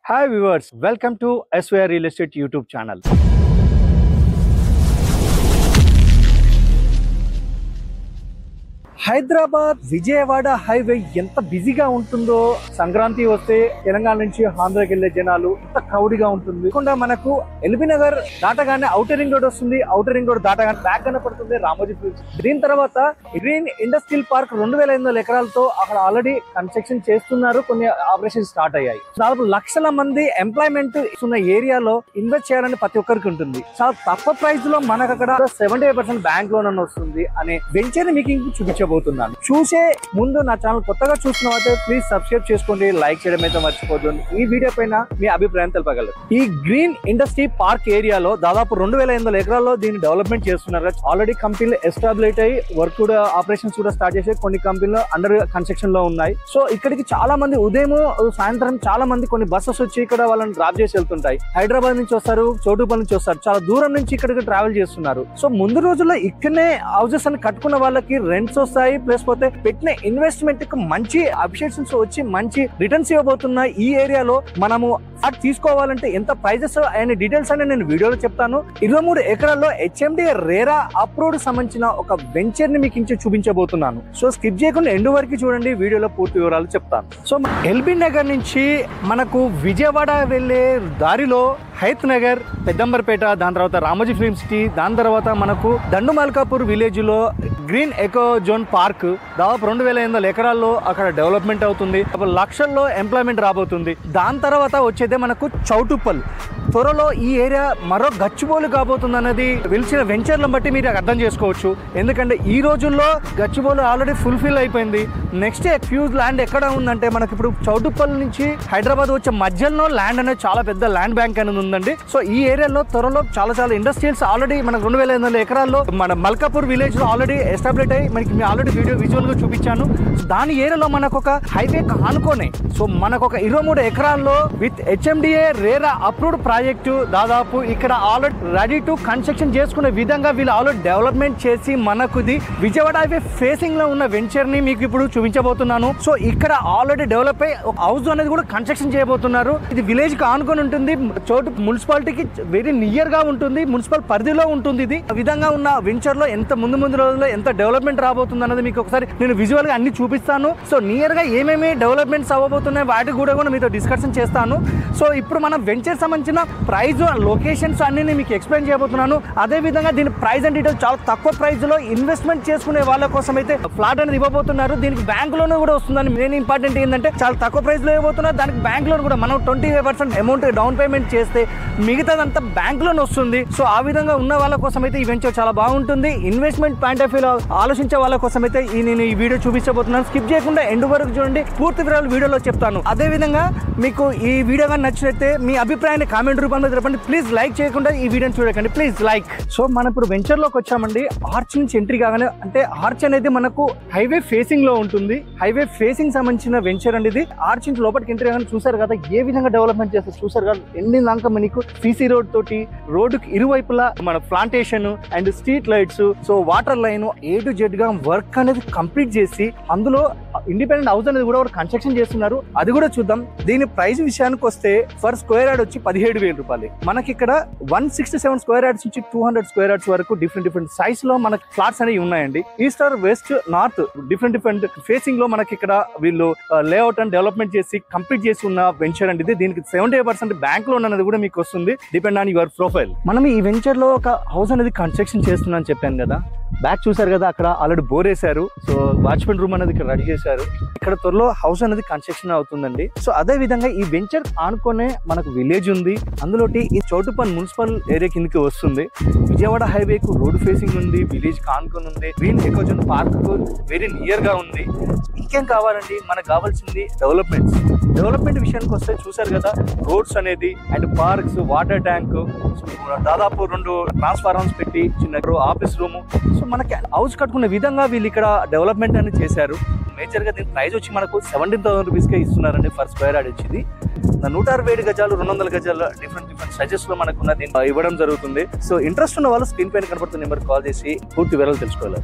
Hi viewers, welcome to SVR Real Estate YouTube channel. Hyderabad Vijayawada highway ఎంత బిజీగా ఉంటుందో సంక్రాంతి వస్తే తెలంగాణ నుంచి ఆంధ్రాకి వెళ్లే జనాలు ఎంత క్రౌడీగా ఉంటుంది. కాకుండా మనకు ఎల్బీ నగర్ దాటగానే ఔటర్ రింగ్ రోడ్ వస్తుంది. ఔటర్ రింగ్ రోడ్ దాటగానే బ్యాక్ కనపడుతుంది రామోజీ ఫిల్మ్స్. దీని తర్వాత గ్రీన్ ఇండస్ట్రియల్ పార్క్ 2500 ఎకరాలతో అక్కడ ఆల్రెడీ కన్స్ట్రక్షన్ చేస్తున్నారు. కొన్ని ఆపరేషన్ స్టార్ట్ అయ్యాయి. దాదాపు లక్షల మంది ఎంప్లాయ్మెంట్ ఉన్న ఏరియాలో ఇన్వెస్ట్ చేయాలని ప్రతి ఒక్కరికి ఉంటుంది. చాలా తక్కువ ప్రైస్ లో మనకు అక్కడ 75% బ్యాంక్ లోన్ అని వస్తుంది అనే వెంచర్ మీకు ఇంక చూపించబోతున్నాను. చూసే ముందు నా ఛానల్ కొత్తగా చూస్తున్న అయితే ప్లీజ్ సబ్స్క్రైబ్ చేసుకోండి, లైక్ చేయడం అయితే మర్చిపోద్దు. ఈ వీడియో పైన మీ అభిప్రాయం తెలపగలరు. ఈ గ్రీన్ ఇండస్ట్రీ పార్క్ ఏరియాలో దాదాపు 2500 ఎకరాల్లో దీన్ని డెవలప్మెంట్ చేస్తున్నారు. ఆల్రెడీ కంపెనీలు ఎస్టాబ్లిష్ అయ్యి వర్క్ కూడా ఆపరేషన్స్ కూడా స్టార్ట్ చేసి కొన్ని కంపెనీలు అండర్ కన్స్ట్రక్షన్ లో ఉన్నాయి. సో ఇక్కడికి చాలా మంది ఉదయం సాయంత్రం చాలా మంది కొన్ని బస్సెస్ వచ్చి ఇక్కడ వాళ్ళని డ్రాప్ చేసి వెళ్తుంటాయి. హైదరాబాద్ నుంచి వస్తారు, చోటుపల్లి నుంచి వస్తారు, చాలా దూరం నుంచి ఇక్కడికి ట్రావెల్ చేస్తున్నారు. సో ముందు రోజుల్లో ఇక్కడనే హౌసెస్ అని కట్టుకున్న వాళ్ళకి రెంట్స్ వస్తాయి, ప్లస్ పోతే పెట్టిన ఇన్వెస్ట్మెంట్ కు మంచి అప్రిషియేషన్స్ వచ్చి మంచి రిటర్న్స్ ఇవ్వబోతున్న ఈ ఏరియాలో మనము అది తీసుకోవాలంటే ఎంత ప్రైజెస్ అనే డీటెయిల్స్ అని నేను వీడియోలో చెప్తాను. 23 ఎకరాల్లో HMD రేరా అప్రూవ్డ్ సంబంధించిన ఒక వెంచర్ ని మీకు చూపించబోతున్నాను. సో స్కిప్ చేయకుండా ఎండ్ వరకు చూడండి, వీడియోలో పూర్తి వివరాలు చెప్తాను. సో ఎల్బీ నగర్ నుంచి మనకు విజయవాడ వెళ్లే దారిలో హైత్ నగర్, పెద్దంబర్పేట, దాని తర్వాత రామోజీ ఫిల్మ్ సిటీ, దాని తర్వాత మనకు దండుమల్కాపూర్ విలేజ్ లో గ్రీన్ ఎకో జోన్ పార్క్ దాదాపు 2500 ఎకరాల్లో అక్కడ డెవలప్మెంట్ అవుతుంది. లక్షల్లో ఎంప్లాయ్మెంట్ రాబోతుంది. దాని తర్వాత వచ్చేదే మనకు చౌటుప్పల్. త్వరలో ఈ ఏరియా మరో గచ్చిబౌలి కాబోతుంది అనేది వెలిసిన వెంచర్లను బట్టి మీరు అర్థం చేసుకోవచ్చు. ఎందుకంటే ఈ రోజుల్లో గచ్చిబౌలి ఆల్రెడీ ఫుల్ఫిల్ అయిపోయింది. నెక్స్ట్ ఫ్యూజ్ ల్యాండ్ ఎక్కడ ఉందంటే మనకి ఇప్పుడు చౌటుప్పల్ నుంచి హైదరాబాద్ వచ్చే మధ్యలో ల్యాండ్ అనేది చాలా పెద్ద ల్యాండ్ బ్యాంక్ అనేది ఉందండి. సో ఈ ఏరియాలో త్వరలో చాలా ఇండస్ట్రియల్స్ ఆల్రెడీ మనకు 2500 ఎకరాల్లో మన మల్కాపూర్ విలేజ్ లో ఆల్రెడీ ఎస్టాబ్లిష్ అయ్యి మనకి ఆల్రెడీ వీడియో విజువల్ గా చూపించాను. దాని ఏరియాలో మనకు ఒక హైవే ఆనుకోనే సో మనకు ఒక 23 ఎకరాల్లో with HMDA RERA approved project దాదాపు ఇక్కడ ఆల్రెడీ రెడీ టు కన్స్ట్రక్షన్ చేసుకునే విధంగా వీళ్ళు ఆల్రెడీ డెవలప్మెంట్ చేసి మనకు విజయవాడ హైవే ఫేసింగ్ లో ఉన్న వెంచర్ ని మీకు ఇప్పుడు చూపించబోతున్నాను. సో ఇక్కడ ఆల్రెడీ డెవలప్ అయ్యి ఒక హౌస్ అనేది కూడా కన్స్ట్రక్షన్ చేయబోతున్నారు. ఇది విలేజ్ కి ఆనుకొని ఉంటుంది, చోటు మున్సిపాలిటీకి వెరీ నియర్ గా ఉంటుంది, మున్సిపల్ పరిధిలో ఉంటుంది. ఇది ఆ విధంగా ఉన్న వెంచర్ లో ఎంత ముందు రోజుల్లో ఎంత డెవలప్మెంట్ రాబోతుంది అన్నది మీకు ఒకసారి నేను విజువల్ గా అన్ని చూపిస్తాను. సో నియర్ గా ఏమేమి డెవలప్మెంట్స్ అవ్వబోతున్నాయి వాటి కూడా మీతో డిస్కషన్ చేస్తాను. సో ఇప్పుడు మనం వెంచర్ సంబంధించిన ప్రైస్, లొకేషన్స్ అన్ని మీకు ఎక్స్ప్లెయిన్ చేయబోతున్నాను. అదే విధంగా దీని ప్రైస్ అండ్ డీటెయిల్స్ చాలా తక్కువ ప్రైస్ లో ఇన్వెస్ట్మెంట్ చేసుకునే వాళ్ళ కోసం అయితే ఫ్లాట్ అనేది ఇవ్వబోతున్నారు. దీనికి బ్యాంక్ లోన్ కూడా వస్తుందని మెయిన్ ఇంపార్టెంట్ ఏంటంటే చాలా తక్కువ ప్రైస్ లో ఇవ్వబోతున్నారు. దానికి బ్యాంక్ లోన్ కూడా మనం 25% అమౌంట్ డౌన్ పేమెంట్ చేస్తే మిగతాదంతా బ్యాంక్ లోన్ వస్తుంది. సో ఆ విధంగా ఉన్న వాళ్ళ కోసం అయితే ఈ వెంచర్ చాలా బాగుంటుంది. ఇన్వెస్ట్మెంట్ పాయింట్ ఆఫ్ వ్యూలో ఆలోచించే వాళ్ళ కోసం అయితే నేను ఈ వీడియో చూపించబోతున్నాను. స్కిప్ చేయకుండా ఎండ్ వరకు చూడండి, పూర్తి వివరాలు వీడియోలో చెప్తాను. అదే విధంగా మీకు ఈ వీడియో కానీ నచ్చినట్లయితే మీ అభిప్రాయాన్ని కామెంట్ రూపంలో తెలపండి. ప్లీజ్ లైక్ చేయకుండా ఈ వీడియోని చూడకండి, ప్లీజ్ లైక్. సో మనం ఇప్పుడు వెంచర్ లోకి వచ్చామండి. ఆర్చ్ నుంచి ఎంట్రీ కాగానే అంటే ఆర్చ్ అనేది మనకు హైవే ఫేసింగ్ లో ఉంటుంది. హైవే ఫేసింగ్ సంబంధించిన వెంచర్ అండి ఇది. ఆర్చ్ నుంచి లోపలికి ఎంట్రీ కాగానే చూసారు కదా ఏ విధంగా డెవలప్మెంట్ చేస్తారు, చూసారు కదా ఎన్ని దాకా మనకు సిసి రోడ్ తోటి రోడ్డుకి ఇరువైపులా మన plantation and street lights, so water line A to Z గా వర్క్ అనేది కంప్లీట్ చేసి అందులో ఇండిపెండెంట్ హౌస్ అనేది కూడా కన్స్ట్రక్షన్ చేస్తున్నారు. అది కూడా చూద్దాం. దీని ప్రైస్ విషయానికి వస్తే ఫర్ స్క్వేర్ యార్డ్ వచ్చి 17,000 రూపాయలు. మనకి ఇక్కడ 167 స్క్వేర్ యార్డ్స్ నుంచి 200 స్క్వేర్ యార్డ్స్ వరకు డిఫరెంట్ సైజ్ లో మనకి ఫ్లాట్స్ అనేవి ఉన్నాయండి. East or west north different facing లో మనకి ఇక్కడ వీళ్ళు లేఅవుట్ అండ్ డెవలప్మెంట్ చేసి కంప్లీట్ చేసి ఉన్న వెంచర్ అండి ఇది. దీనికి 75% బ్యాంక్ లోన్ అనేది కూడా మీకు వస్తుంది డిపెండ్ ఆన్ యువర్ ప్రొఫైల్. మనం ఈ వెంచర్ లో ఒక హౌస్ అనేది కన్స్ట్రక్షన్ చేస్తున్నాం అని చెప్పాను కదా. బ్యాక్ చూసారు కదా అక్కడ ఆల్రెడీ బోర్ వేశారు. సో వాచ్మెన్ రూమ్ అనేది ఇక్కడ రెడీ చేశారు. ఇక్కడ త్వరలో హౌస్ అనేది కన్స్ట్రక్షన్ అవుతుందండి. సో అదే విధంగా ఈ వెంచర్ ఆనుకునే మనకు విలేజ్ ఉంది. అందులో ఈ చౌటుప్పల్ మున్సిపల్ ఏరియా కిందకి వస్తుంది. విజయవాడ హైవే కు రోడ్ ఫేసింగ్ ఉంది, విలేజ్ కి ఆనుకొని ఉంది, గ్రీన్ ఎకో జోన్ పార్క్ కు వెరీ నియర్ గా ఉంది. ఇంకేం కావాలండి, మనకు కావాల్సింది డెవలప్మెంట్ విషయానికి వస్తే చూసారు కదా రోడ్స్ అనేది అండ్ పార్క్స్, వాటర్ ట్యాంక్, దాదాపు 2 ట్రాన్స్ఫార్మర్స్ పెట్టి చిన్న ఆఫీస్ రూమ్. సో మనకి హౌస్ కట్టుకునే విధంగా వీళ్ళు ఇక్కడ డెవలప్మెంట్ అనేది చేశారు. మేజర్ గా దీని ప్రైస్ వచ్చి మనకు 17,000 రూపీస్ కే ఇస్తున్నారండి ఫర్ స్క్వేర్ యార్డ్ వచ్చింది. 167 గజాలు, 200 గజాలు డిఫరెంట్ సైజెస్ లో మనకు ఇవ్వడం జరుగుతుంది. సో ఇంట్రెస్ట్ ఉన్న వాళ్ళు స్క్రీన్ పైన కనబడుతున్న నెంబర్ కాల్ చేసి పూర్తి వివరాలు తెలుసుకోవాలి.